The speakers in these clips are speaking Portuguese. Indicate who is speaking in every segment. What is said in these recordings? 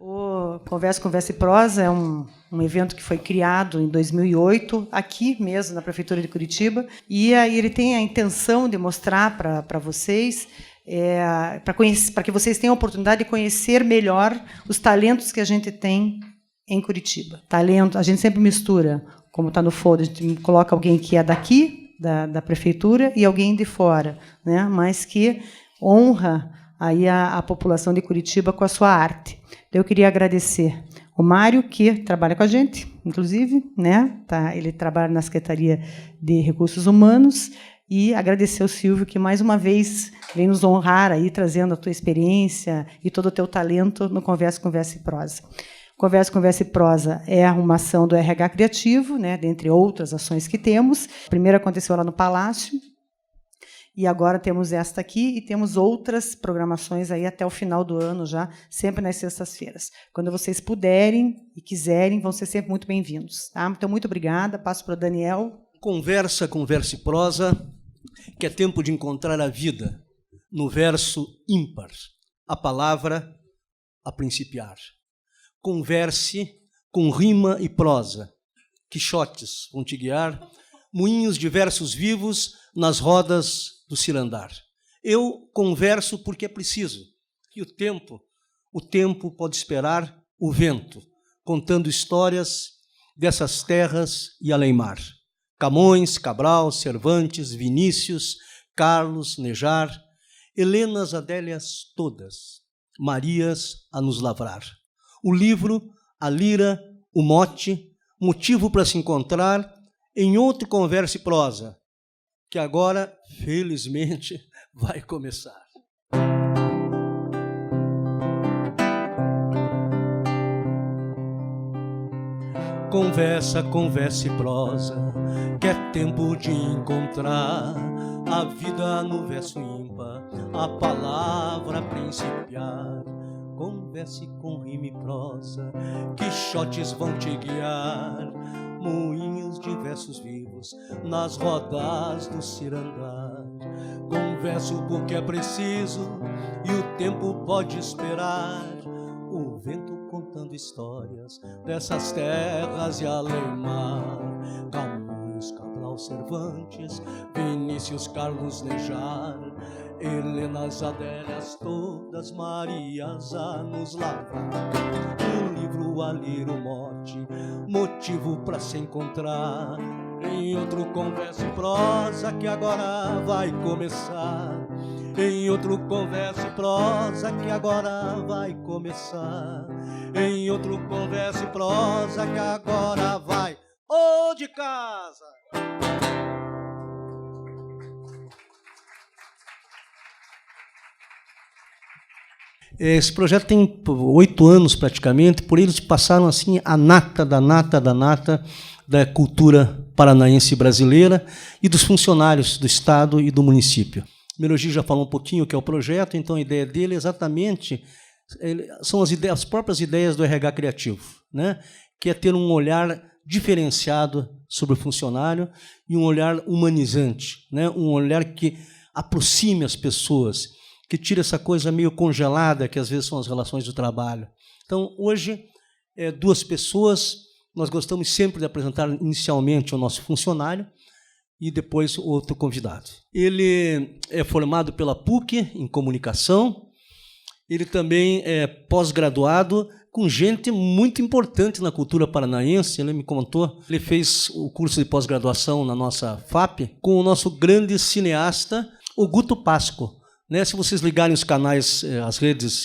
Speaker 1: O Conversa e Prosa é um evento que foi criado em 2008, aqui mesmo, na Prefeitura de Curitiba, e aí ele tem a intenção de mostrar para vocês, para que vocês tenham a oportunidade de conhecer melhor os talentos que a gente tem em Curitiba. Talento, a gente sempre mistura, como está no folder, a gente coloca alguém que é daqui, da Prefeitura, e alguém de fora, né? Mas que honra aí a população de Curitiba com a sua arte. Eu queria agradecer o Mário, que trabalha com a gente, inclusive, né? Ele trabalha na Secretaria de Recursos Humanos, e agradecer ao Silvio, que mais uma vez vem nos honrar aí, trazendo a tua experiência e todo o teu talento no Conversa e Prosa. Conversa e Prosa é uma ação do RH Criativo, né? Dentre outras ações que temos. A primeira aconteceu lá no Palácio, e agora temos esta aqui e temos outras programações aí até o final do ano já, sempre nas sextas-feiras. Quando vocês puderem e quiserem, vão ser sempre muito bem-vindos. Tá? Então, muito obrigada. Passo para o Daniel.
Speaker 2: Conversa e Prosa, que é tempo de encontrar a vida no verso ímpar, a palavra a principiar. Converse com rima e prosa, quixotes vão te guiar, moinhos de versos vivos nas rodas do cirandar. Eu converso porque é preciso, e o tempo pode esperar o vento, contando histórias dessas terras e além-mar. Camões, Cabral, Cervantes, Vinícius, Carlos, Nejar, Helenas, Adélias todas, Marias a nos lavrar. O livro, a lira, o mote, motivo para se encontrar em outro Conversa e Prosa, que agora, felizmente, vai começar. Conversa e prosa, que é tempo de encontrar a vida no verso ímpar, a palavra principiar. Converse com rima e prosa, quixotes vão te guiar, moinhos de versos vivos nas rodas do cirandar. Converso porque é preciso e o tempo pode esperar, o vento contando histórias dessas terras e além-mar. Camões, Cabral, Cervantes, Vinícius, Carlos, Nejar, Helenas, Adélias todas, Marias a nos lavrar. O livro, a lira, o mote, motivo para se encontrar em outro Conversa e Prosa que agora vai começar. Em outro Conversa e Prosa que agora vai começar. Em outro Conversa e Prosa que agora vai de casa. Esse projeto tem 8 anos praticamente, por eles passaram assim a nata da cultura paranaense brasileira e dos funcionários do Estado e do município. O Merogi já falou um pouquinho o que é o projeto, então a ideia dele é exatamente são as próprias ideias do RH Criativo, né? Que é ter um olhar diferenciado sobre o funcionário e um olhar humanizante, né? Um olhar que aproxime as pessoas, que tira essa coisa meio congelada que às vezes são as relações do trabalho. Então, hoje, 2 pessoas, nós gostamos sempre de apresentar inicialmente o nosso funcionário e depois outro convidado. Ele é formado pela PUC em comunicação, ele também é pós-graduado com gente muito importante na cultura paranaense, ele me contou, ele fez o curso de pós-graduação na nossa FAP com o nosso grande cineasta, o Guto Pasco. Né, se vocês ligarem os canais, as redes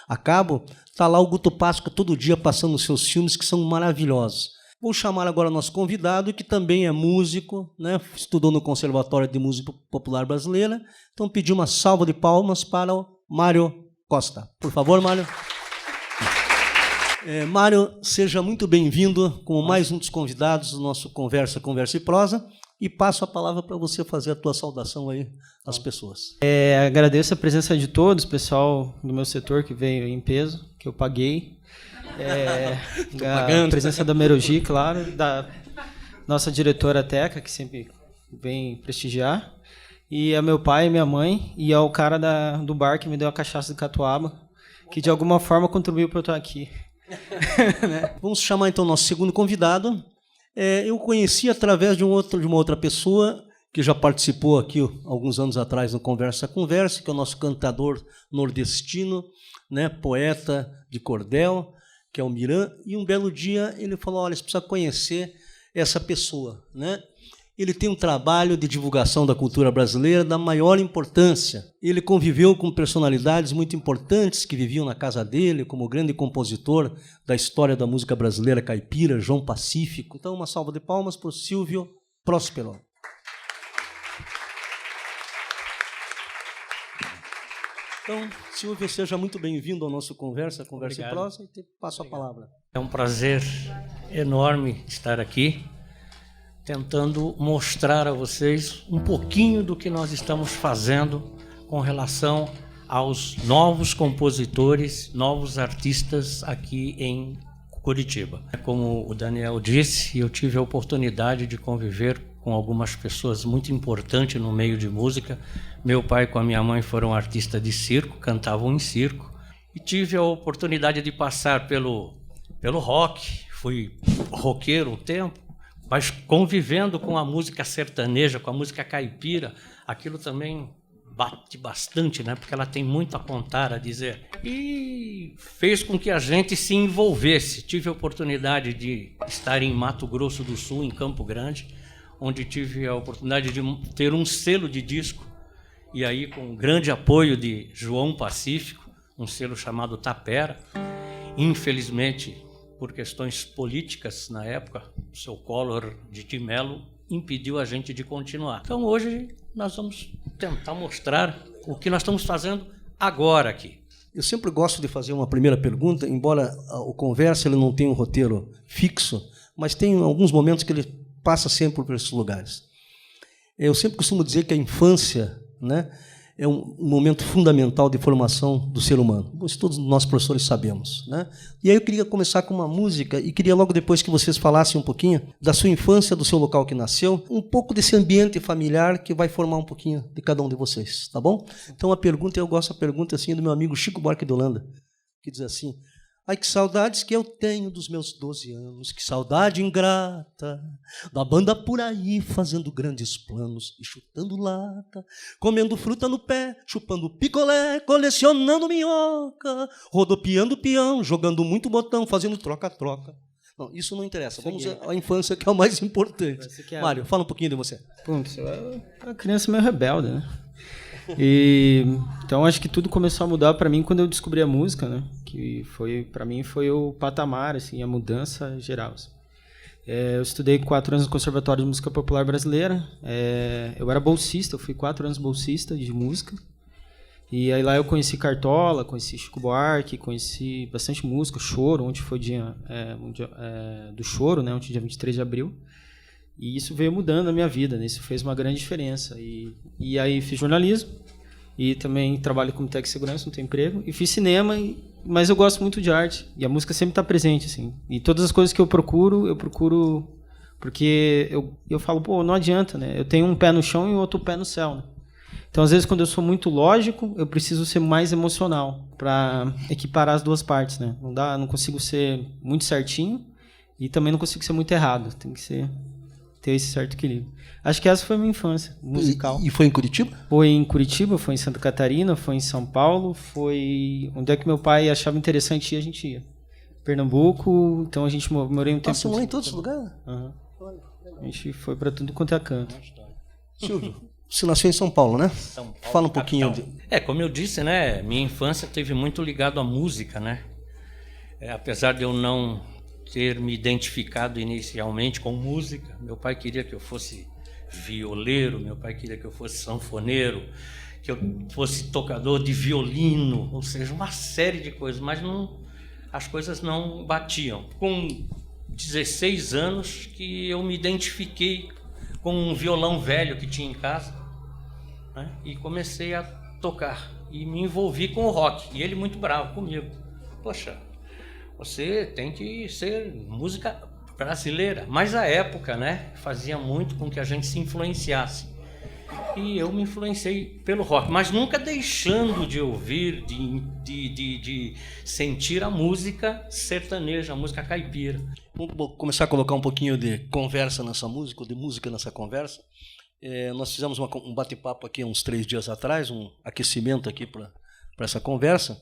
Speaker 2: a cabo, está lá o Guto Pasco todo dia passando os seus filmes, que são maravilhosos. Vou chamar agora o nosso convidado, que também é músico, né, estudou no Conservatório de Música Popular Brasileira. Então, pedi uma salva de palmas para o Mário Costa. Por favor, Mário. Mário, seja muito bem-vindo como mais um dos convidados do nosso Conversa e Prosa. E passo a palavra para você fazer a tua saudação aí às pessoas.
Speaker 3: Agradeço a presença de todos, pessoal do meu setor que veio em peso, que eu paguei. A presença da Merogi, claro, da nossa diretora Teca, que sempre vem prestigiar, e a meu pai e minha mãe, e ao cara do bar que me deu a cachaça de catuaba, que de alguma forma contribuiu para eu estar aqui.
Speaker 2: Vamos chamar então o nosso segundo convidado. Eu conheci através de uma outra pessoa que já participou aqui alguns anos atrás no Conversa Conversa, que é o nosso cantador nordestino, né, poeta de cordel, que é o Miran, e um belo dia ele falou, olha, você precisa conhecer essa pessoa, né? Ele tem um trabalho de divulgação da cultura brasileira da maior importância. Ele conviveu com personalidades muito importantes que viviam na casa dele, como o grande compositor da história da música brasileira caipira, João Pacífico. Então, uma salva de palmas para o Silvio Próspero. Então, Silvio, seja muito bem-vindo ao nosso Conversa e Prosa, e passo a palavra.
Speaker 4: É um prazer enorme estar aqui, tentando mostrar a vocês um pouquinho do que nós estamos fazendo com relação aos novos compositores, novos artistas aqui em Curitiba. Como o Daniel disse, eu tive a oportunidade de conviver com algumas pessoas muito importantes no meio de música. Meu pai com a minha mãe foram artistas de circo, cantavam em circo, e tive a oportunidade de passar pelo rock, fui roqueiro um tempo, mas convivendo com a música sertaneja, com a música caipira, aquilo também bate bastante, né? Porque ela tem muito a contar, a dizer. E fez com que a gente se envolvesse. Tive a oportunidade de estar em Mato Grosso do Sul, em Campo Grande, onde tive a oportunidade de ter um selo de disco, e aí com grande apoio de João Pacífico, um selo chamado Tapera. Infelizmente, por questões políticas na época, o seu Collor de Mello impediu a gente de continuar. Então hoje nós vamos tentar mostrar o que nós estamos fazendo agora aqui.
Speaker 2: Eu sempre gosto de fazer uma primeira pergunta, embora o Conversa ele não tenha um roteiro fixo, mas tem alguns momentos que ele passa sempre por esses lugares. Eu sempre costumo dizer que a infância, né, é um momento fundamental de formação do ser humano. Isso todos nós professores sabemos, né? E aí eu queria começar com uma música e queria logo depois que vocês falassem um pouquinho da sua infância, do seu local que nasceu, um pouco desse ambiente familiar que vai formar um pouquinho de cada um de vocês, tá bom? Então a pergunta, eu gosto da pergunta assim do meu amigo Chico Buarque de Holanda, que diz assim: ai, que saudades que eu tenho dos meus 12 anos, que saudade ingrata, da banda por aí fazendo grandes planos e chutando lata, comendo fruta no pé, chupando picolé, colecionando minhoca, rodopiando peão, jogando muito botão, fazendo troca-troca. Não, isso não interessa, vamos à infância que é o mais importante. Mário, fala um pouquinho de você.
Speaker 3: Você é uma criança meio rebelde, né? Então acho que tudo começou a mudar para mim quando eu descobri a música, né? Que foi, para mim, foi o patamar, assim, a mudança geral. Assim. Eu estudei 4 anos no Conservatório de Música Popular Brasileira. Eu era bolsista, eu fui 4 anos bolsista de música. E aí lá eu conheci Cartola, conheci Chico Buarque, conheci bastante música, Choro, onde foi dia do Choro, né? Ontem dia 23 de abril. E isso veio mudando a minha vida, né? Isso fez uma grande diferença. E aí fiz jornalismo e também trabalho como técnico de segurança, não tenho emprego. E fiz cinema, mas eu gosto muito de arte. E a música sempre está presente, assim. E todas as coisas que eu procuro porque eu falo, pô, não adianta, né? Eu tenho um pé no chão e o outro pé no céu, né? Então, às vezes, quando eu sou muito lógico, eu preciso ser mais emocional para equiparar as duas partes, né? Não consigo ser muito certinho e também não consigo ser muito errado. Tem que ter esse certo equilíbrio. Acho que essa foi a minha infância musical.
Speaker 2: E foi em Curitiba?
Speaker 3: Foi em Curitiba, foi em Santa Catarina, foi em São Paulo, foi onde é que meu pai achava interessante ir, a gente ia. Pernambuco, então a gente morei um tempo...
Speaker 2: Você morou em todos os lugares?
Speaker 3: Uhum. A gente foi para tudo quanto é canto.
Speaker 2: Silvio, você nasceu em São Paulo, né?
Speaker 4: São Paulo,
Speaker 2: fala um pouquinho.
Speaker 4: Como eu disse, né? Minha infância teve muito ligado à música, né? Apesar de eu não ter me identificado inicialmente com música, meu pai queria que eu fosse violeiro, meu pai queria que eu fosse sanfoneiro, que eu fosse tocador de violino, ou seja, uma série de coisas, mas as coisas não batiam. Com 16 anos que eu me identifiquei com um violão velho que tinha em casa, né? E comecei a tocar e me envolvi com o rock, e ele muito bravo comigo. Poxa, você tem que ser música brasileira, mas a época, né, fazia muito com que a gente se influenciasse. E eu me influenciei pelo rock, mas nunca deixando de ouvir, de sentir a música sertaneja, a música caipira.
Speaker 2: Vamos começar a colocar um pouquinho de conversa nessa música, de música nessa conversa. Nós fizemos um bate-papo aqui uns 3 dias atrás, um aquecimento aqui para essa conversa,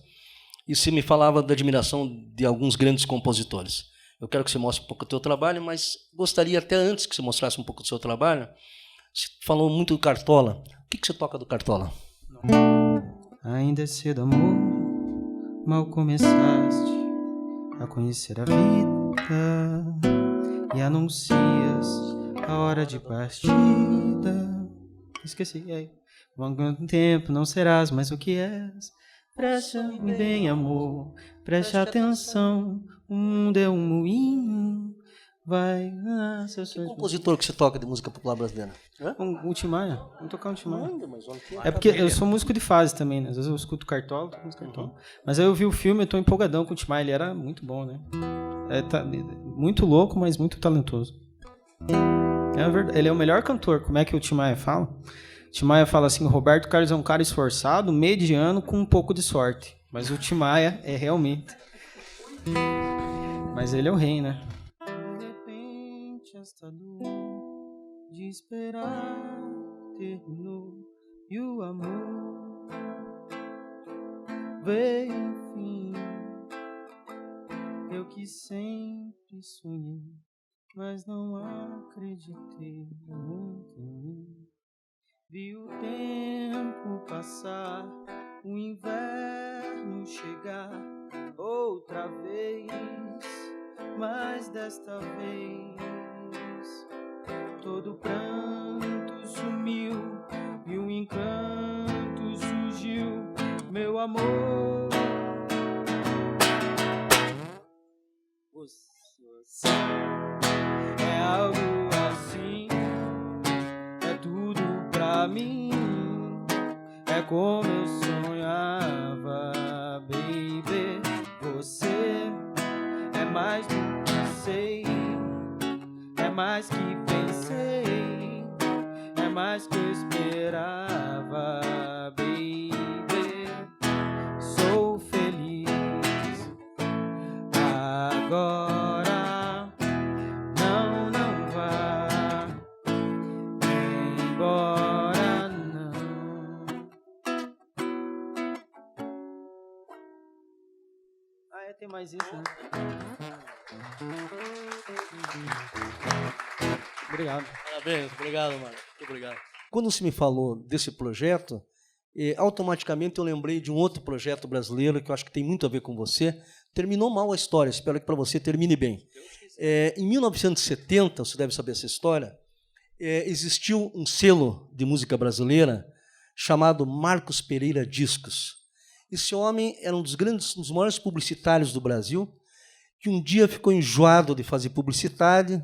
Speaker 2: e você me falava da admiração de alguns grandes compositores. Eu quero que você mostre um pouco do seu trabalho, mas gostaria até antes que você mostrasse um pouco do seu trabalho. Você falou muito do Cartola. O que você toca do Cartola?
Speaker 3: Ainda é cedo, amor, mal começaste a conhecer a vida e anuncias a hora de partida. Esqueci, e aí? Algum tempo não serás mais o que és. Preste bem, amor, preste atenção. O mundo é um moinho. Vai, seus sonhos.
Speaker 2: Que compositor que você toca de música popular brasileira?
Speaker 3: Um Tim Maia. Vamos tocar um Tim Maia. É porque eu sou músico de fase também, né? Às vezes eu escuto Cartola, toco música Cartola. Mas aí eu vi o filme, eu tô empolgadão com o Tim Maia. Ele era muito bom, né? Muito louco, mas muito talentoso. Ele é o melhor cantor. Como é que o Tim Maia fala? O Tim Maia fala assim: o Roberto Carlos é um cara esforçado, mediano, com um pouco de sorte. Mas o Tim Maia é realmente. Mas ele é o rei, né? Esta dor de esperar terminou e o amor veio enfim. Eu que sempre sonhei, mas não acreditei muito em mim. Vi o tempo passar, o inverno chegar outra vez, mas desta vez todo pranto sumiu e um encanto surgiu, meu amor. Você é algo assim, é tudo pra mim, é como eu sonhava, baby. Você é mais do que sei, é mais que pensei, é mais que eu esperava, baby. Sou feliz agora, não vá embora, não. Tem mais isso, né? Obrigado.
Speaker 2: Parabéns, obrigado, mano. Muito obrigado. Quando você me falou desse projeto, automaticamente eu lembrei de um outro projeto brasileiro que eu acho que tem muito a ver com você. Terminou mal a história, espero que para você termine bem. Em 1970, você deve saber essa história, existiu um selo de música brasileira chamado Marcos Pereira Discos. Esse homem era um dos maiores publicitários do Brasil, que um dia ficou enjoado de fazer publicidade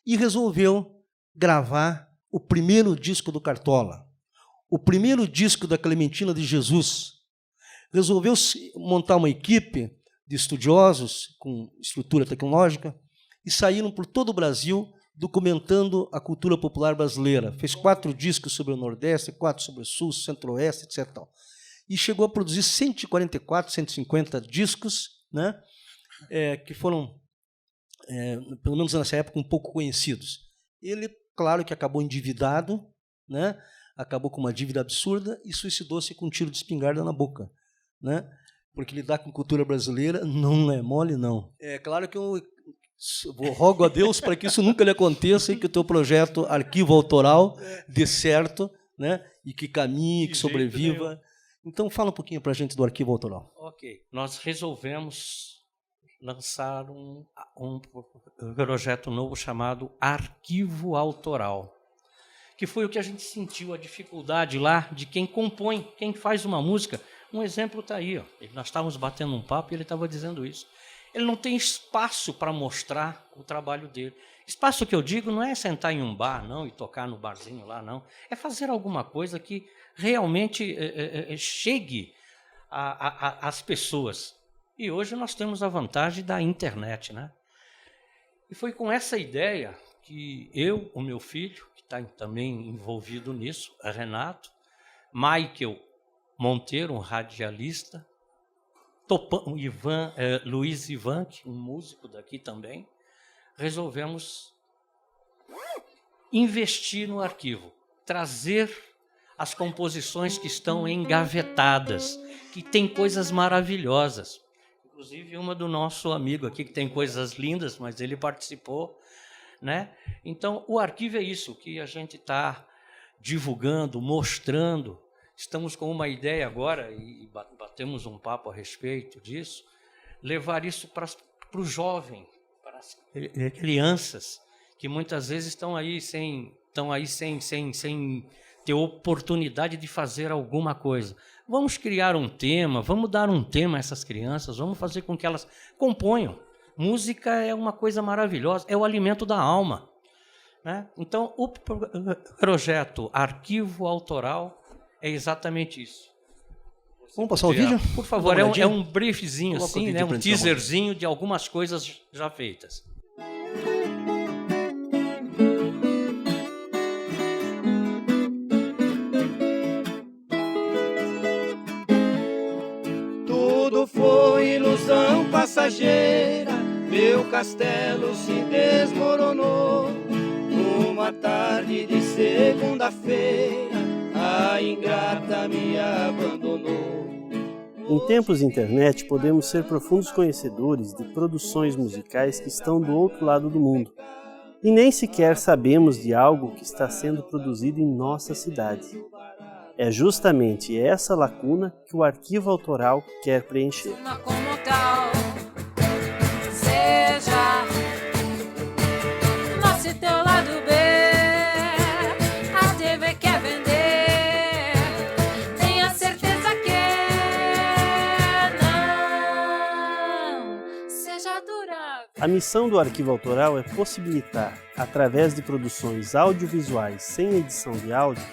Speaker 2: e resolveu gravar o primeiro disco do Cartola, o primeiro disco da Clementina de Jesus. Resolveu montar uma equipe de estudiosos com estrutura tecnológica e saíram por todo o Brasil documentando a cultura popular brasileira. Fez 4 discos sobre o Nordeste, 4 sobre o Sul, Centro-Oeste, etc. E chegou a produzir 144, 150 discos, né, que foram, pelo menos nessa época, um pouco conhecidos. Ele, claro que acabou endividado, né, acabou com uma dívida absurda e suicidou-se com um tiro de espingarda na boca, né, porque lidar com cultura brasileira não é mole, não. É claro que eu rogo a Deus para que isso nunca lhe aconteça e que o teu projeto Arquivo Autoral dê certo, né, e que caminhe, que sobreviva. Então, fala um pouquinho para a gente do Arquivo Autoral.
Speaker 4: Ok. Nós resolvemos lançar um projeto novo chamado Arquivo Autoral, que foi o que a gente sentiu, a dificuldade lá de quem compõe, quem faz uma música. Um exemplo está aí. Ó. Nós estávamos batendo um papo e ele estava dizendo isso. Ele não tem espaço para mostrar o trabalho dele. Espaço que eu digo não é sentar em um bar, não, e tocar no barzinho lá, não. É fazer alguma coisa que realmente chegue às pessoas. E hoje nós temos a vantagem da internet, né? E foi com essa ideia que eu, o meu filho, que está também envolvido nisso, é Renato, Michael Monteiro, um radialista, Luiz Ivan, um músico daqui também. Resolvemos investir no arquivo, trazer as composições que estão engavetadas, que tem coisas maravilhosas. Inclusive uma do nosso amigo aqui, que tem coisas lindas, mas ele participou, né? Então, o arquivo é isso que a gente está divulgando, mostrando. Estamos com uma ideia agora, e batemos um papo a respeito disso, levar isso para o jovem, para as crianças, que muitas vezes estão aí sem ter oportunidade de fazer alguma coisa. Vamos criar um tema, vamos dar um tema a essas crianças, vamos fazer com que elas componham. Música é uma coisa maravilhosa, é o alimento da alma, né? Então, o projeto Arquivo Autoral é exatamente isso.
Speaker 2: Vamos passar o vídeo?
Speaker 4: Por favor, é um briefzinho, assim, né? Um teaserzinho de algumas coisas já feitas.
Speaker 5: Tudo foi ilusão passageira, meu castelo se desmoronou. Uma tarde de segunda-feira, a ingrata me abandonou.
Speaker 6: Em tempos de internet, podemos ser profundos conhecedores de produções musicais que estão do outro lado do mundo. E nem sequer sabemos de algo que está sendo produzido em nossa cidade. É justamente essa lacuna que o Arquivo Autoral quer preencher. A missão do Arquivo Autoral é possibilitar, através de produções audiovisuais sem edição de áudio,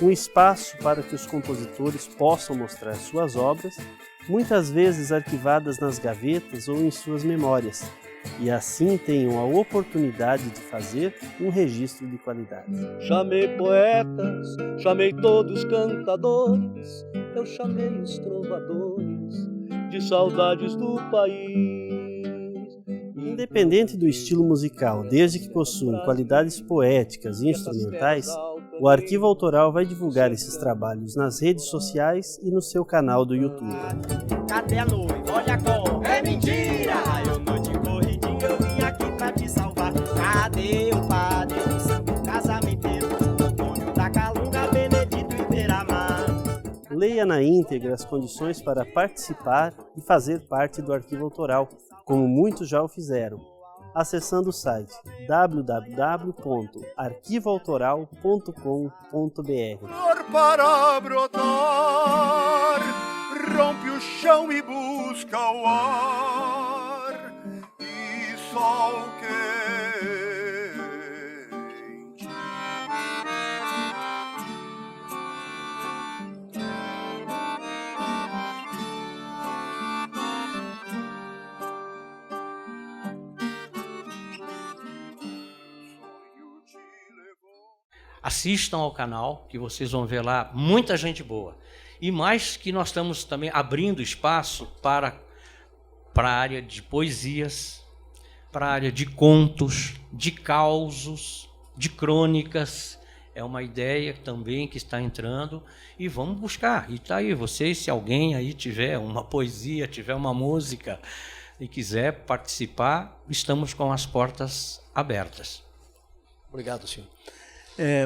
Speaker 6: um espaço para que os compositores possam mostrar suas obras, muitas vezes arquivadas nas gavetas ou em suas memórias, e assim tenham a oportunidade de fazer um registro de qualidade.
Speaker 7: Chamei poetas, chamei todos cantadores, eu chamei os trovadores de saudades do país.
Speaker 6: Independente do estilo musical, desde que possuam qualidades poéticas e instrumentais, o Arquivo Autoral vai divulgar esses trabalhos nas redes sociais e no seu canal do YouTube.
Speaker 5: Cadê a noiva? Olha a cor. É mentira! Eu não te corridinho, eu vim aqui pra te salvar. Cadê o padre do santo casamenteiro? Antônio da Calunga, Benedito e Beira-Mar.
Speaker 6: Leia na íntegra as condições para participar e fazer parte do Arquivo Autoral, como muitos já o fizeram, acessando o site www.arquivoautoral.com.br.
Speaker 8: Para brotar, rompe o chão e busca o ar, e sol quente.
Speaker 4: Assistam ao canal, que vocês vão ver lá muita gente boa. E mais que nós estamos também abrindo espaço para a área de poesias, para a área de contos, de causos, de crônicas. É uma ideia também que está entrando e vamos buscar. E está aí, vocês, se alguém aí tiver uma poesia, tiver uma música e quiser participar, estamos com as portas abertas.
Speaker 2: Obrigado, senhor.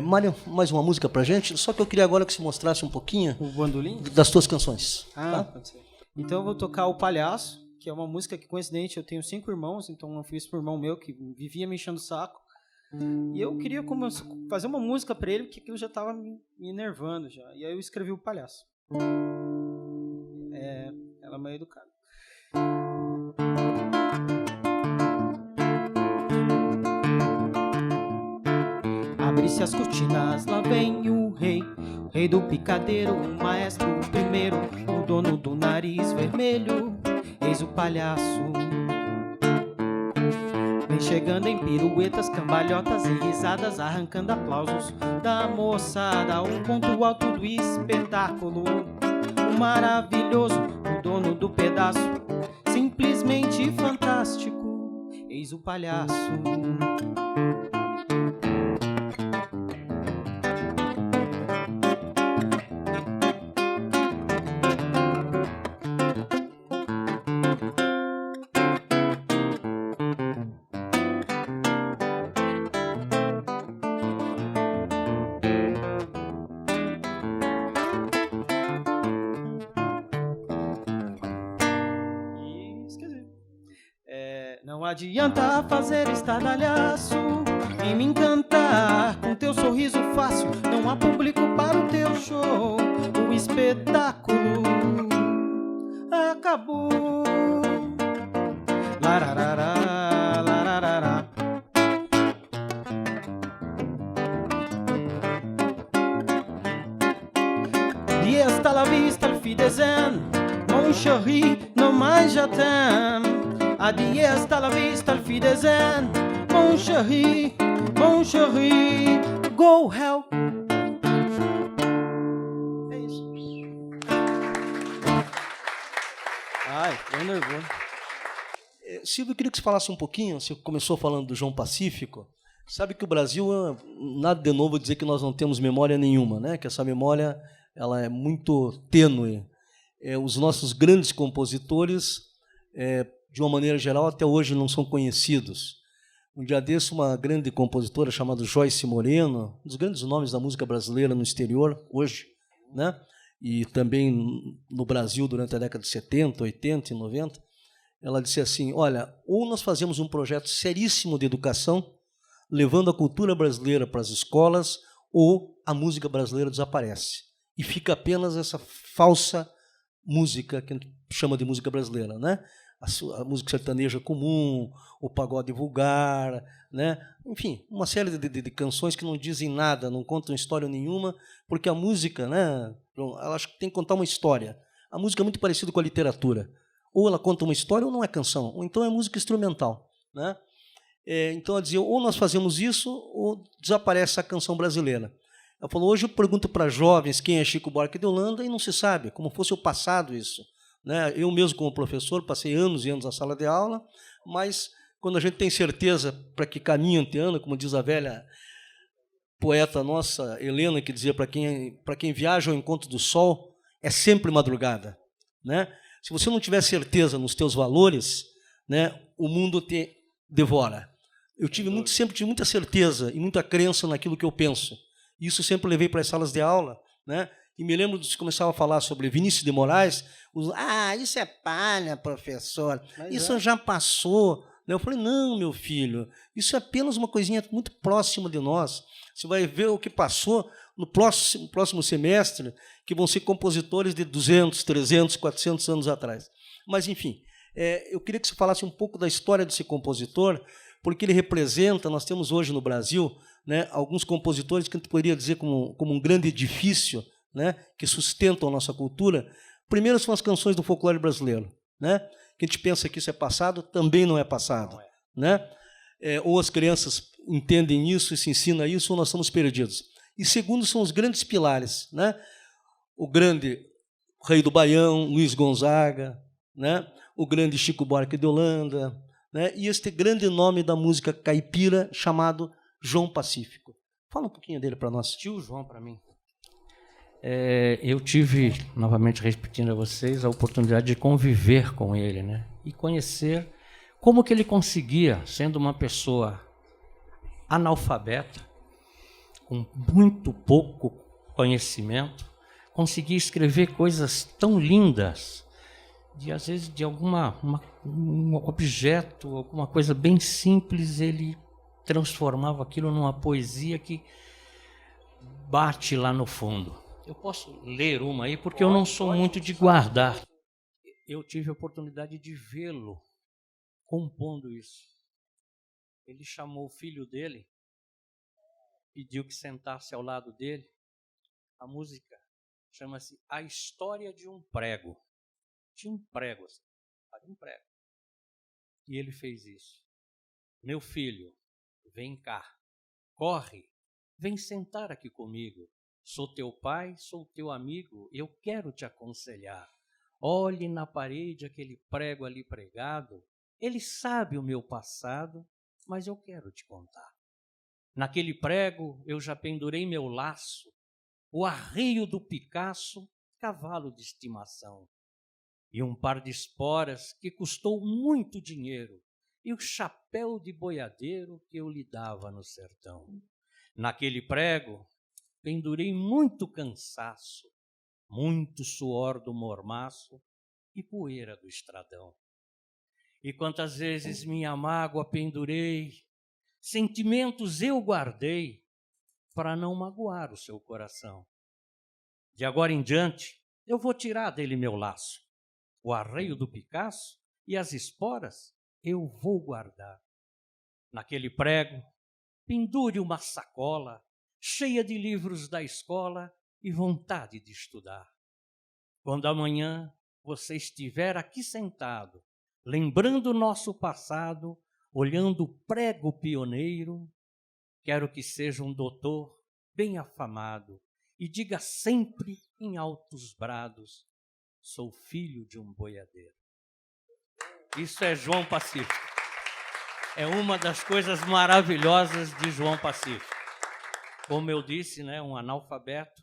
Speaker 2: Mário, mais uma música pra gente, só que eu queria agora que você mostrasse um pouquinho
Speaker 3: O bandolim?
Speaker 2: das tuas canções.
Speaker 3: Ah,
Speaker 2: Tá?
Speaker 3: pode ser. Então eu vou tocar O Palhaço, que é uma música que, coincidente, eu tenho 5 irmãos, então eu fiz pro irmão meu que vivia me enchendo o saco. E eu queria fazer uma música pra ele, porque aquilo já estava me enervando já. E aí eu escrevi O Palhaço. Ela é meio educada. Abre-se as cortinas, lá vem o rei do picadeiro, o maestro primeiro, o dono do nariz vermelho, eis o palhaço. Vem chegando em piruetas, cambalhotas e risadas, arrancando aplausos da moçada. Um ponto alto do espetáculo, o maravilhoso, o dono do pedaço, simplesmente fantástico, eis o palhaço. Não adianta fazer estardalhaço e me encantar com teu sorriso fácil. Não há público para o teu show. O espetáculo acabou. Lararará, lararará. E hasta la vista, auf Wiedersehen, mon chéri, non mais je t'aime. Adieu, hasta la vista, auf Wiedersehen, mon chéri, go hell. É isso. Ai, tô nervoso.
Speaker 2: Silvio, eu queria que você falasse um pouquinho, você começou falando do João Pacífico, sabe que o Brasil, nada de novo dizer que nós não temos memória nenhuma, né? Que essa memória ela é muito tênue. Os nossos grandes compositores, de uma maneira geral, até hoje não são conhecidos. Um dia desse, uma grande compositora chamada Joyce Moreno, um dos grandes nomes da música brasileira no exterior, hoje, né? E também no Brasil durante a década de 70, 80 e 90, ela disse assim, olha, ou nós fazemos um projeto seríssimo de educação, levando a cultura brasileira para as escolas, ou a música brasileira desaparece. E fica apenas essa falsa música que a gente chama de música brasileira, né? A música sertaneja comum, o pagode vulgar, né? Enfim, uma série de canções que não dizem nada, não contam história nenhuma, porque a música, né, ela acho que tem que contar uma história. A música é muito parecida com a literatura. Ou ela conta uma história ou não é canção, ou então é música instrumental, né? Então ela dizia, ou nós fazemos isso, ou desaparece a canção brasileira. Ela falou, hoje eu pergunto para jovens quem é Chico Buarque de Holanda e não se sabe, como fosse o passado isso. Né? Eu mesmo, como professor, passei anos e anos na sala de aula, mas quando a gente tem certeza para que caminho te anda, como diz a velha poeta nossa, Helena, que dizia para quem viaja ao encontro do sol, é sempre madrugada. Né? Se você não tiver certeza nos teus valores, né, o mundo te devora. Eu sempre tive muita certeza e muita crença naquilo que eu penso. Isso sempre levei para as salas de aula, né? E me lembro de que começava a falar sobre Vinícius de Moraes, isso é palha, professor, isso já passou. Eu falei, não, meu filho, isso é apenas uma coisinha muito próxima de nós. Você vai ver o que passou no próximo semestre, que vão ser compositores de 200, 300, 400 anos atrás. Mas, enfim, eu queria que você falasse um pouco da história desse compositor, porque ele representa, nós temos hoje no Brasil, né, alguns compositores que a gente poderia dizer como um grande edifício, né, que sustentam a nossa cultura. Primeiro são as canções do folclore brasileiro, né, que a gente pensa que isso é passado, também não é passado. Né? Ou as crianças entendem isso e se ensina isso, ou nós estamos perdidos. E segundo são os grandes pilares, né? O grande Rei do Baião, Luiz Gonzaga, né? O grande Chico Buarque de Holanda, né? E este grande nome da música caipira chamado João Pacífico. Fala um pouquinho dele para nós.
Speaker 4: Tio João, para mim. Eu tive, novamente repetindo a vocês, a oportunidade de conviver com ele, né? E conhecer como que ele conseguia, sendo uma pessoa analfabeta, com muito pouco conhecimento, conseguir escrever coisas tão lindas, às vezes de um objeto, alguma coisa bem simples, ele transformava aquilo numa poesia que bate lá no fundo. Eu posso ler uma aí, porque eu não sou muito de guardar. Eu tive a oportunidade de vê-lo compondo isso. Ele chamou o filho dele, pediu que sentasse ao lado dele. A música chama-se A História de um Prego. Tinha um prego, assim, um prego. E ele fez isso. Meu filho, vem cá, corre, vem sentar aqui comigo. Sou teu pai, sou teu amigo, eu quero te aconselhar. Olhe na parede aquele prego ali pregado. Ele sabe o meu passado, mas eu quero te contar. Naquele prego eu já pendurei meu laço, o arreio do Picasso, cavalo de estimação. E um par de esporas que custou muito dinheiro, e o chapéu de boiadeiro que eu lhe dava no sertão. Naquele prego pendurei muito cansaço, muito suor do mormaço e poeira do estradão. E quantas vezes minha mágoa pendurei, sentimentos eu guardei para não magoar o seu coração. De agora em diante, eu vou tirar dele meu laço. O arreio do Picasso e as esporas eu vou guardar. Naquele prego, pendure uma sacola cheia de livros da escola e vontade de estudar. Quando amanhã você estiver aqui sentado, lembrando o nosso passado, olhando o prego pioneiro, quero que seja um doutor bem afamado e diga sempre em altos brados: sou filho de um boiadeiro. Isso é João Pacífico. É uma das coisas maravilhosas de João Pacífico. Como eu disse, né, um analfabeto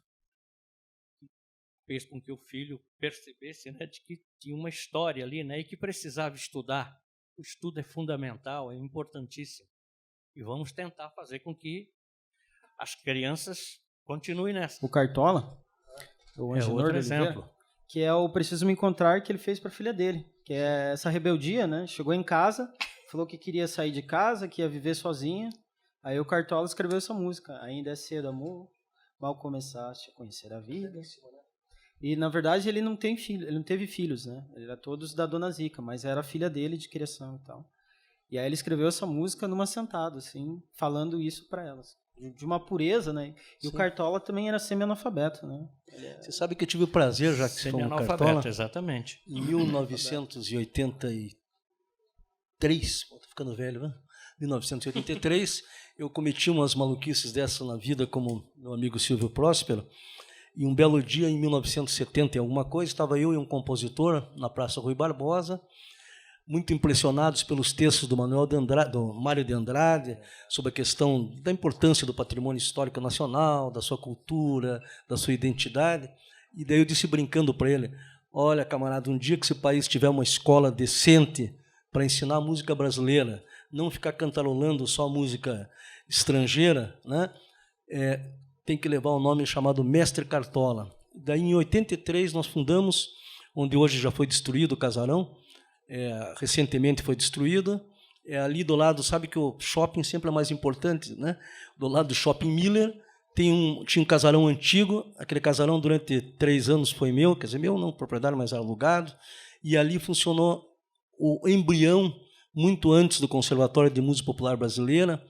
Speaker 4: fez com que o filho percebesse, né, de que tinha uma história ali, né, e que precisava estudar. O estudo é fundamental, é importantíssimo. E vamos tentar fazer com que as crianças continuem nessa.
Speaker 3: O Cartola, o
Speaker 4: É
Speaker 3: Angenor
Speaker 4: outro
Speaker 3: de Oliveira,
Speaker 4: exemplo.
Speaker 3: que é o Preciso Me Encontrar, que ele fez para a filha dele, que é essa rebeldia, né? Chegou em casa, falou que queria sair de casa, que ia viver sozinha. Aí o Cartola escreveu essa música: ainda é cedo, amor, mal começaste a conhecer a vida. E na verdade ele não tem filho, ele não teve filhos, né? Ele era todos da Dona Zica, mas era a filha dele de criação e tal. E aí ele escreveu essa música numa sentada, assim, falando isso para elas, de uma pureza, né? E
Speaker 2: Sim.
Speaker 3: o Cartola também era semi-analfabeto, né?
Speaker 2: Você sabe que eu tive o prazer, já que você falou no Cartola,
Speaker 4: Exatamente.
Speaker 2: em 1983, tô ficando velho, né? 1983, eu cometi umas maluquices dessa na vida, como meu amigo Silvio Próspero, e um belo dia, em 1970 e alguma coisa, estava eu e um compositor na Praça Rui Barbosa, muito impressionados pelos textos do Mário de Andrade, sobre a questão da importância do patrimônio histórico nacional, da sua cultura, da sua identidade. E daí eu disse brincando para ele: olha, camarada, um dia que esse país tiver uma escola decente para ensinar música brasileira, não ficar cantarolando só música estrangeira, né? Tem que levar um nome chamado Mestre Cartola. Daí, em 83, nós fundamos, onde hoje já foi destruído o casarão, recentemente foi destruído. Ali do lado, sabe que o shopping sempre é mais importante, né? Do lado do Shopping Miller tinha um casarão antigo. Aquele casarão durante 3 anos foi meu, quer dizer, meu não proprietário, mas era alugado. E ali funcionou o embrião, muito antes do Conservatório de Música Popular Brasileira,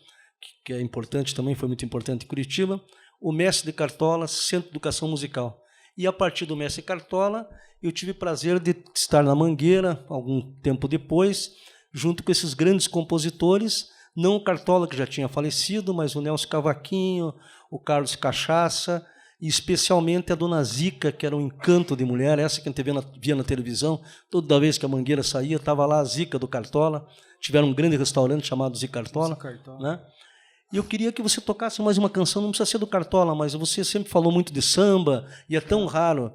Speaker 2: que é importante também, foi muito importante em Curitiba, o Mestre de Cartola, Centro de Educação Musical. E a partir do Mestre Cartola, eu tive o prazer de estar na Mangueira, algum tempo depois, junto com esses grandes compositores, não o Cartola, que já tinha falecido, mas o Nelson Cavaquinho, o Carlos Cachaça, e especialmente a Dona Zica, que era um encanto de mulher, essa que a gente via na televisão, toda vez que a Mangueira saía, estava lá a Zica do Cartola. Tiveram um grande restaurante chamado Zica Cartola. Né? E eu queria que você tocasse mais uma canção, não precisa ser do Cartola, mas você sempre falou muito de samba, e é tão raro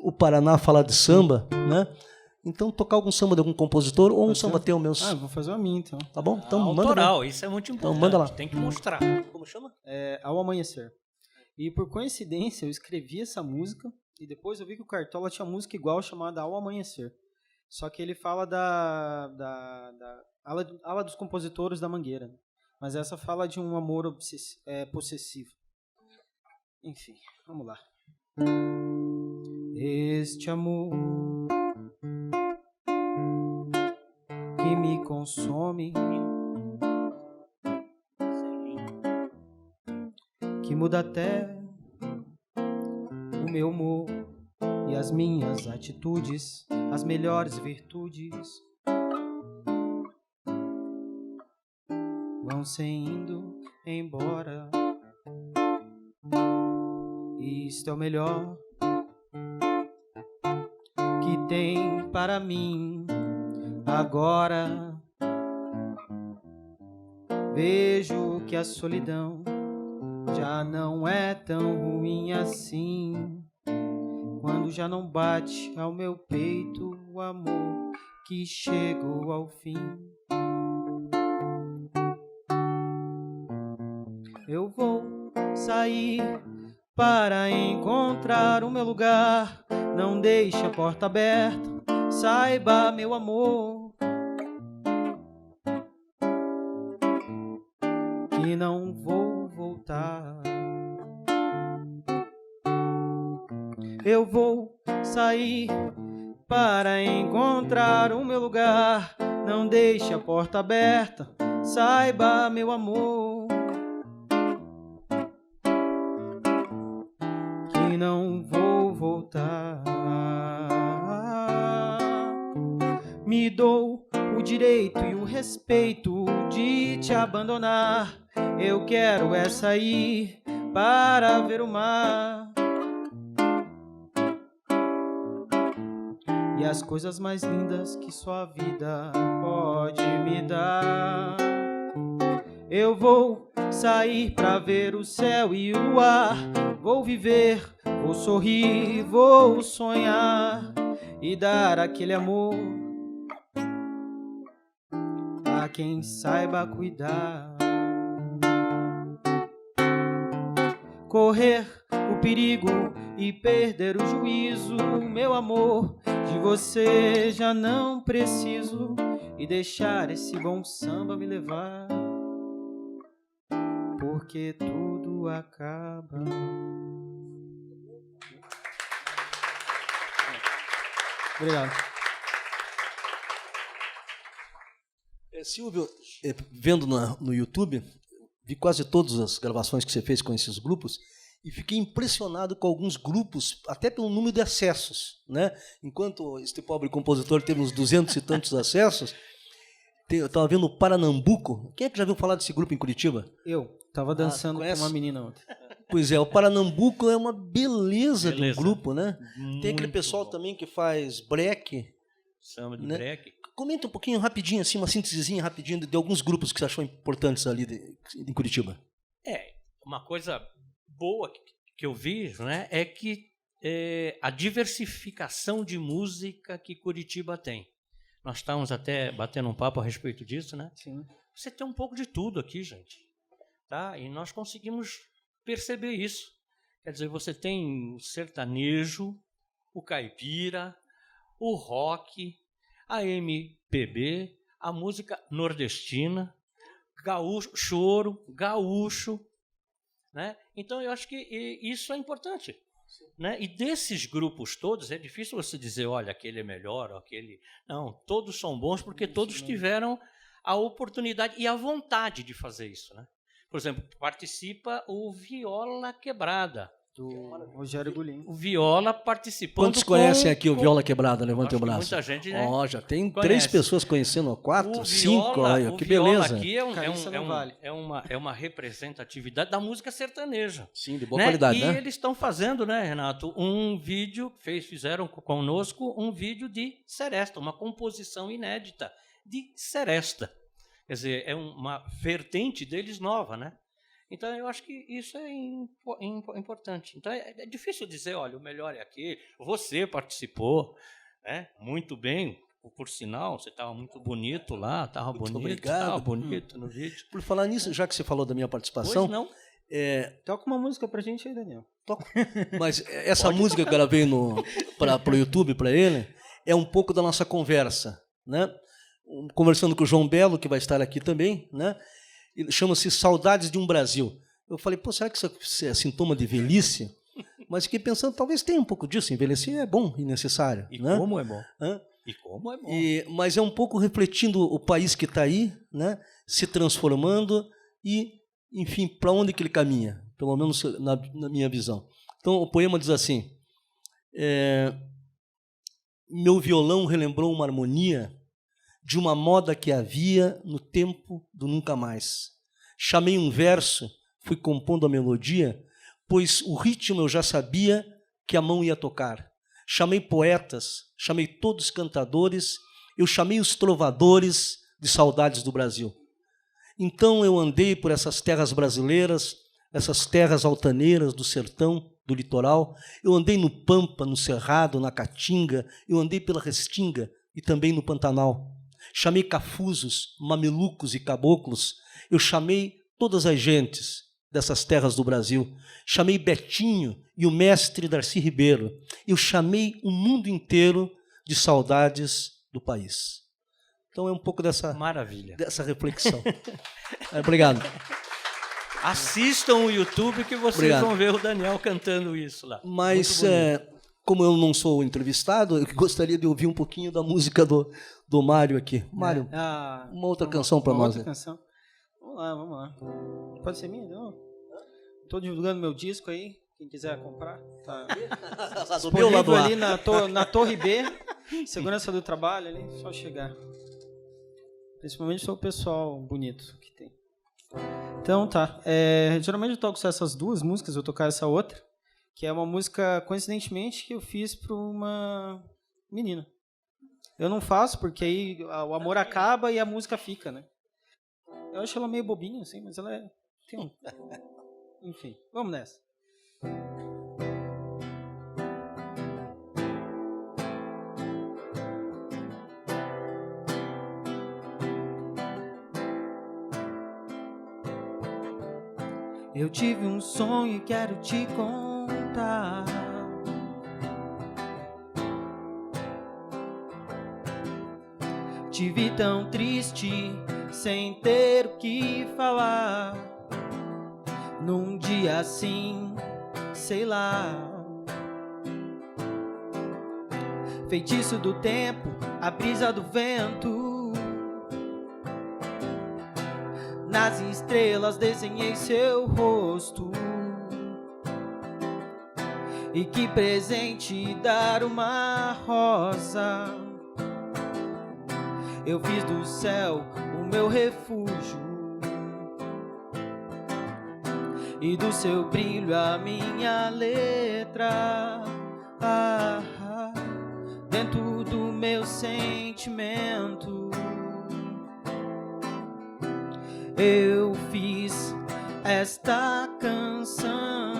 Speaker 2: o Paraná falar de samba, né? Então, tocar algum samba de algum compositor ou um samba teu mesmo.
Speaker 3: Ah, vou fazer a minha, então.
Speaker 2: Tá bom? Então,
Speaker 4: autoral,
Speaker 2: manda.
Speaker 4: Isso é muito importante.
Speaker 2: Então, manda lá.
Speaker 4: Tem que mostrar.
Speaker 2: Como chama?
Speaker 3: Ao Amanhecer. E por coincidência, eu escrevi essa música e depois eu vi que o Cartola tinha uma música igual chamada Ao Amanhecer. Só que ele fala da ala dos compositores da Mangueira. Né? Mas essa fala de um amor possessivo. Enfim, vamos lá. Este amor que me consome, que muda até o meu humor e as minhas atitudes, as melhores virtudes. vão se indo embora. Isto é o melhor que tem para mim agora. Vejo que a solidão já não é tão ruim assim, quando já não bate ao meu peito o amor que chegou ao fim. Eu vou sair para encontrar o meu lugar. Não deixe a porta aberta, saiba, meu amor, que não vou voltar. Eu vou sair para encontrar o meu lugar. Não deixe a porta aberta, saiba, meu amor, que não vou voltar. Me dou o direito e o respeito de te abandonar. Eu quero é sair para ver o mar e as coisas mais lindas que só a vida pode me dar. Eu vou sair para ver o céu e o ar. Vou viver, vou sorrir, vou sonhar e dar aquele amor a quem saiba cuidar. Correr o perigo e perder o juízo, meu amor, de você já não preciso, e deixar esse bom samba me levar, porque tudo acaba. Obrigado.
Speaker 2: Silvio, vendo no YouTube, vi quase todas as gravações que você fez com esses grupos e fiquei impressionado com alguns grupos, até pelo número de acessos, né? Enquanto este pobre compositor teve uns 200 e tantos acessos, eu estava vendo o Paranambuco. Quem é que já viu falar desse grupo em Curitiba?
Speaker 3: Eu estava dançando com uma menina ontem.
Speaker 2: Pois é, o Paranambuco é uma beleza de um grupo, né?
Speaker 4: Muito
Speaker 2: Tem aquele pessoal
Speaker 4: bom.
Speaker 2: também que faz break.
Speaker 4: Samba de
Speaker 2: né?
Speaker 4: break.
Speaker 2: Comenta um pouquinho rapidinho, assim, uma síntesezinha rapidinho de alguns grupos que você achou importantes ali em Curitiba.
Speaker 4: Uma coisa boa que eu vejo, né, é que a diversificação de música que Curitiba tem. Nós estávamos até batendo um papo a respeito disso, né?
Speaker 3: Sim.
Speaker 4: Você tem um pouco de tudo aqui, gente. Tá? E nós conseguimos perceber isso. Quer dizer, você tem o sertanejo, o caipira, o rock, a MPB, a música nordestina, gaúcho, choro, gaúcho, né? Então eu acho que isso é importante, né? E desses grupos todos é difícil você dizer, olha, aquele é melhor, aquele não, todos são bons porque todos tiveram a oportunidade e a vontade de fazer isso, né? Por exemplo, participa o Viola Quebrada.
Speaker 3: Do Rogério Gulim.
Speaker 4: O Viola participando.
Speaker 2: Quantos conhecem aqui o Viola Quebrada? Levanta o braço.
Speaker 4: Muita gente, né?
Speaker 2: Já tem
Speaker 4: Conhece.
Speaker 2: 3 pessoas conhecendo, 4, 5, olha, que
Speaker 4: Viola
Speaker 2: beleza.
Speaker 4: Aqui
Speaker 3: Vale.
Speaker 4: é uma representatividade da música sertaneja.
Speaker 2: Sim, de boa
Speaker 4: né?
Speaker 2: qualidade,
Speaker 4: e
Speaker 2: né?
Speaker 4: eles estão fazendo, né, Renato, um vídeo, fizeram conosco um vídeo de seresta, uma composição inédita de seresta. Quer dizer, é uma vertente deles nova, né? Então, eu acho que isso é importante. Então, é difícil dizer, olha, o melhor é aquele. Você participou, né? Muito bem, por sinal, você estava muito bonito lá, estava bonito,
Speaker 2: obrigado.
Speaker 4: Estava bonito no vídeo.
Speaker 2: Por falar nisso, já que você falou da minha participação,
Speaker 4: Pois não.
Speaker 3: Toca uma música pra gente aí, Daniel.
Speaker 2: mas essa música que eu gravei para o YouTube, para ele, é um pouco da nossa conversa, né? Conversando com o João Belo, que vai estar aqui também, né? Chama-se Saudades de um Brasil. Eu falei, pô, será que isso é sintoma de velhice? Mas fiquei pensando, talvez tenha um pouco disso. Envelhecer é bom e necessário.
Speaker 4: E
Speaker 2: né?
Speaker 4: como é bom.
Speaker 2: Hã?
Speaker 4: E como é bom.
Speaker 2: Mas é um pouco refletindo o país que está aí, né? Se transformando e, enfim, para onde que ele caminha, pelo menos na minha visão. Então, o poema diz assim, meu violão relembrou uma harmonia de uma moda que havia no tempo do nunca mais. chamei um verso, fui compondo a melodia, pois o ritmo eu já sabia que a mão ia tocar. Chamei poetas, chamei todos os cantadores, eu chamei os trovadores de saudades do Brasil. Então eu andei por essas terras brasileiras, essas terras altaneiras do sertão, do litoral. Eu andei no Pampa, no Cerrado, na Caatinga, eu andei pela Restinga e também no Pantanal. Chamei cafusos, mamelucos e caboclos, eu chamei todas as gentes dessas terras do Brasil. Chamei Betinho e o mestre Darcy Ribeiro. Eu chamei o mundo inteiro de saudades do país. Então é um pouco dessa,
Speaker 4: Maravilha.
Speaker 2: dessa reflexão. Obrigado.
Speaker 4: Assistam o YouTube que vocês
Speaker 2: Obrigado.
Speaker 4: vão ver o Daniel cantando isso lá.
Speaker 2: Mas, como eu não sou entrevistado, eu gostaria de ouvir um pouquinho da música do Mário aqui. Mário, uma outra canção para nós.
Speaker 3: Outra canção. Vamos lá. Pode ser minha? Não. Estou divulgando meu disco aí. Quem quiser comprar, tá disponível ali na Torre B, Segurança do Trabalho, ali, só chegar. Principalmente sou o pessoal bonito que tem. Então tá. Geralmente eu toco só essas duas músicas, vou tocar essa outra, que é uma música, coincidentemente, que eu fiz para uma menina. Eu não faço, porque aí o amor acaba e a música fica, né? Eu acho ela meio bobinha, assim, mas ela é... Enfim, vamos nessa. Eu tive um sonho e quero te contar. Te vi tão triste, sem ter o que falar. Num dia assim, sei lá. Feitiço do tempo, a brisa do vento. Nas estrelas desenhei seu rosto. E que presente dar uma rosa. Eu fiz do céu o meu refúgio. E do seu brilho a minha letra. Dentro do meu sentimento. Eu fiz esta canção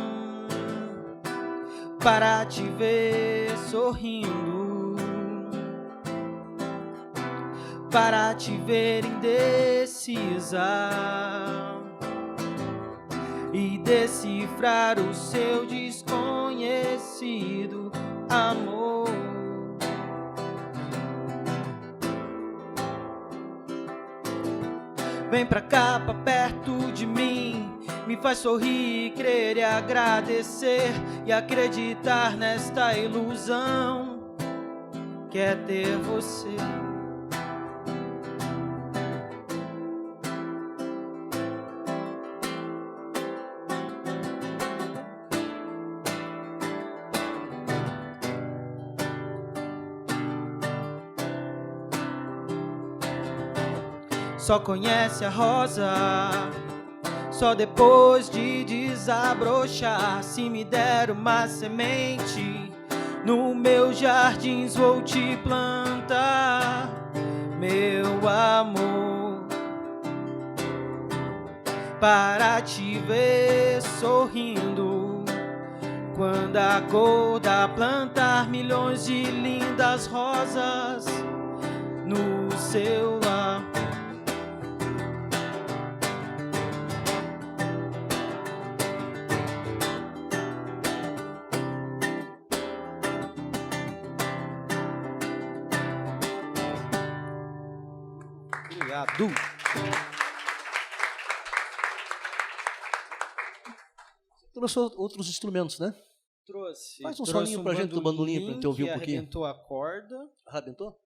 Speaker 3: para te ver sorrindo, para te ver indecisa e decifrar o seu desconhecido amor. Vem pra cá, pra perto de mim, me faz sorrir, querer e agradecer e acreditar nesta ilusão que é ter você. Só conhece a rosa só depois de desabrochar. Se me der uma semente, no meu jardim vou te plantar, meu amor, para te ver sorrindo. Quando acorda, plantar milhões de lindas rosas no seu lar. Obrigado.
Speaker 2: Trouxe outros instrumentos, né?
Speaker 3: Trouxe.
Speaker 2: Faz um solinho pra gente do bandolim, pra gente ouvir um pouquinho.
Speaker 3: Arrebentou a corda.
Speaker 2: Arrebentou?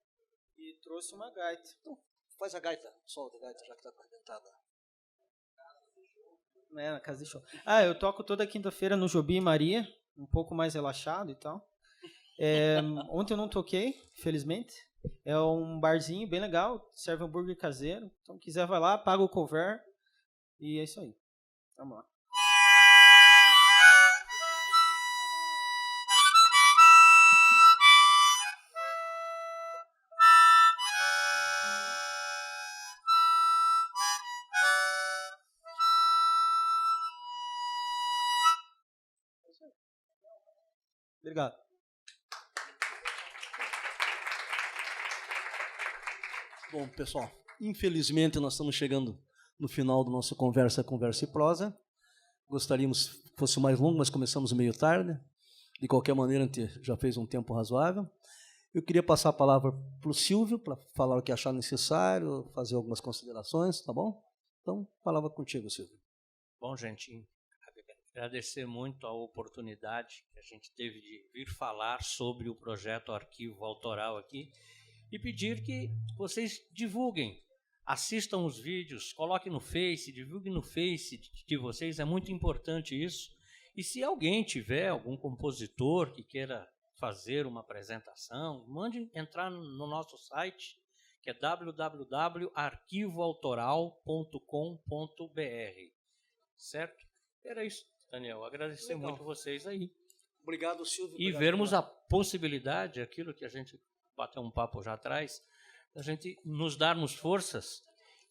Speaker 3: E trouxe uma gaita.
Speaker 2: Então, faz a gaita. Solta a gaita, já que tá arrebentada.
Speaker 3: Na casa de show. Eu toco toda quinta-feira no Jobi e Maria, um pouco mais relaxado e tal. Ontem eu não toquei, felizmente. É um barzinho bem legal, serve hambúrguer caseiro. Então, quiser, vai lá, paga o cover. E é isso aí. Vamos lá. Obrigado.
Speaker 2: Bom, pessoal, infelizmente nós estamos chegando no final do nosso Conversa e Prosa. Gostaríamos que fosse mais longo, mas começamos meio tarde. De qualquer maneira, a gente já fez um tempo razoável. Eu queria passar a palavra para o Silvio, para falar o que achar necessário, fazer algumas considerações, tá bom? Então, palavra contigo, Silvio.
Speaker 4: Bom, gente, agradecer muito a oportunidade que a gente teve de vir falar sobre o projeto Arquivo Autoral aqui e pedir que vocês divulguem, assistam os vídeos, coloquem no Face, divulguem no Face de vocês, é muito importante isso. E se alguém tiver, algum compositor que queira fazer uma apresentação, mande entrar no nosso site, que é www.arquivoautoral.com.br, certo? Era isso, Daniel, agradecer
Speaker 2: Legal.
Speaker 4: muito vocês aí.
Speaker 2: Obrigado, Silvio.
Speaker 4: E vermos a possibilidade, aquilo que a gente bateu um papo já atrás, a gente nos darmos forças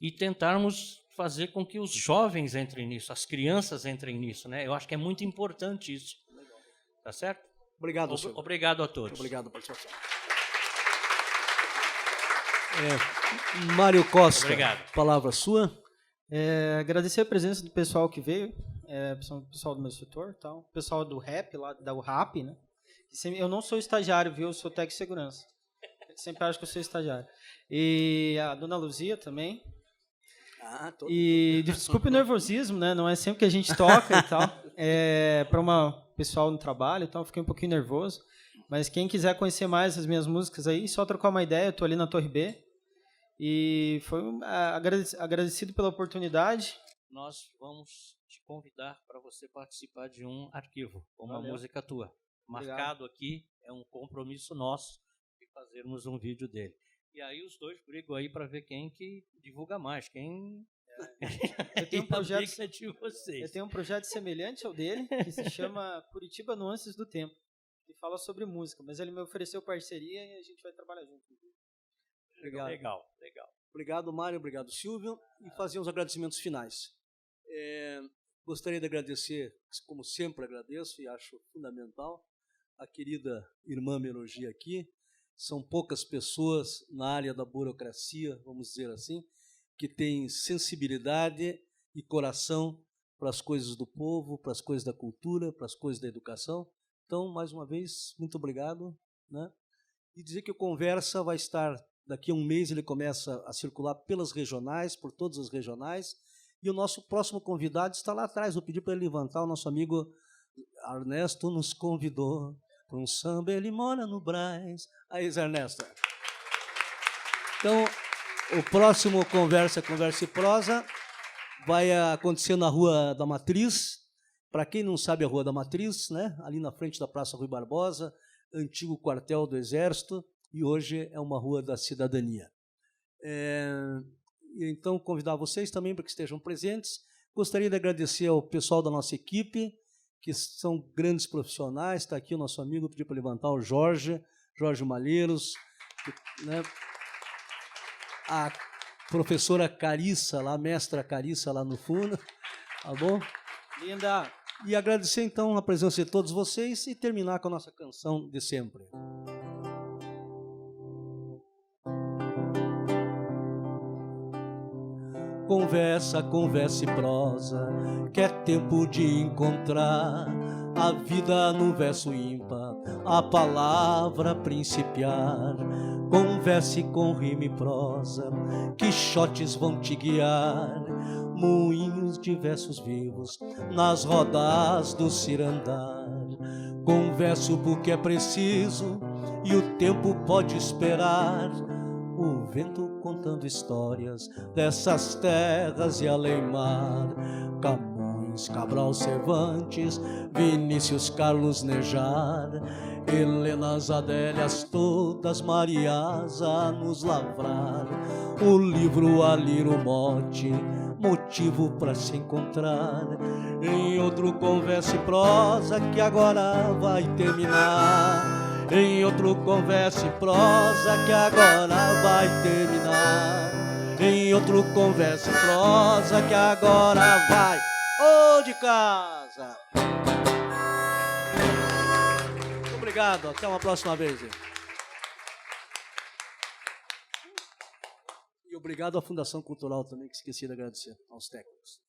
Speaker 4: e tentarmos fazer com que os jovens entrem nisso, as crianças entrem nisso, né? Eu acho que é muito importante isso. Legal. Tá certo?
Speaker 2: Obrigado, Silvio.
Speaker 4: Obrigado a todos.
Speaker 2: Muito obrigado pela participação. Mário Costa,
Speaker 4: Obrigado.
Speaker 2: Palavra sua.
Speaker 3: Agradecer a presença do pessoal que veio, pessoal do meu setor, tal, pessoal do RAP, lá da URAP, né? Eu não sou estagiário, viu? Eu sou técnico de segurança. Sempre acho que eu sou estagiário. E a dona Luzia também. Desculpe o nervosismo, né? Não é sempre que a gente toca e tal. Para um pessoal no trabalho e tal, fiquei um pouquinho nervoso. Mas quem quiser conhecer mais as minhas músicas aí, só trocar uma ideia. Eu tô ali na Torre B. E foi agradecido pela oportunidade.
Speaker 4: Nós vamos te convidar para você participar de um arquivo, com uma
Speaker 3: Valeu.
Speaker 4: música tua.
Speaker 3: Obrigado.
Speaker 4: Marcado aqui, é um compromisso nosso de fazermos um vídeo dele. E aí os dois brigam aí para ver quem que divulga mais, quem...
Speaker 3: Eu tenho um projeto,
Speaker 4: é de vocês.
Speaker 3: eu tenho um projeto semelhante ao dele, que se chama Curitiba Nuances do Tempo, que fala sobre música, mas ele me ofereceu parceria e a gente vai trabalhar junto.
Speaker 2: Obrigado.
Speaker 4: Legal.
Speaker 2: Obrigado, Mário. Obrigado, Silvio. E fazer os agradecimentos finais. Gostaria de agradecer, como sempre agradeço e acho fundamental, a querida irmã Melogia aqui. São poucas pessoas na área da burocracia, vamos dizer assim, que têm sensibilidade e coração para as coisas do povo, para as coisas da cultura, para as coisas da educação. Então, mais uma vez, muito obrigado, né? E dizer que o Conversa vai estar, daqui a um mês ele começa a circular pelas regionais, por todas as regionais, e o nosso próximo convidado está lá atrás. Vou pedir para ele levantar, o nosso amigo Ernesto nos convidou para um samba, ele mora no Brás. Aí, Zé Ernesto. Então, o próximo Conversa e Prosa vai acontecer na Rua da Matriz. Para quem não sabe, a Rua da Matriz, né? Ali na frente da Praça Rui Barbosa, antigo quartel do Exército, e hoje é uma Rua da Cidadania. Então, convidar vocês também para que estejam presentes. Gostaria de agradecer ao pessoal da nossa equipe, que são grandes profissionais. Está aqui o nosso amigo, pedi para levantar o Jorge Malheiros, né? A professora Carissa, lá, a mestra Carissa lá no fundo, tá bom?
Speaker 3: Linda!
Speaker 2: E agradecer, então, a presença de todos vocês e terminar com a nossa canção de sempre. Conversa e prosa, que é tempo de encontrar a vida no verso ímpar, a palavra principiar. Converse com rima e prosa, quixotes vão te guiar, moinhos de versos vivos nas rodas do cirandar. Converse o porque é preciso e o tempo pode esperar, o vento contando histórias dessas terras e além-mar. Camões, Cabral, Cervantes, Vinícius, Carlos, Nejar, Helenas, Adélias, todas Marias a nos lavrar. O livro, a lira, o mote motivo para se encontrar. Em outro conversa e prosa que agora vai terminar. Em outro conversa e prosa que agora vai terminar. Em outro conversa e prosa que agora vai de casa. Muito obrigado, até uma próxima vez. E obrigado à Fundação Cultural também, que esqueci de agradecer aos técnicos.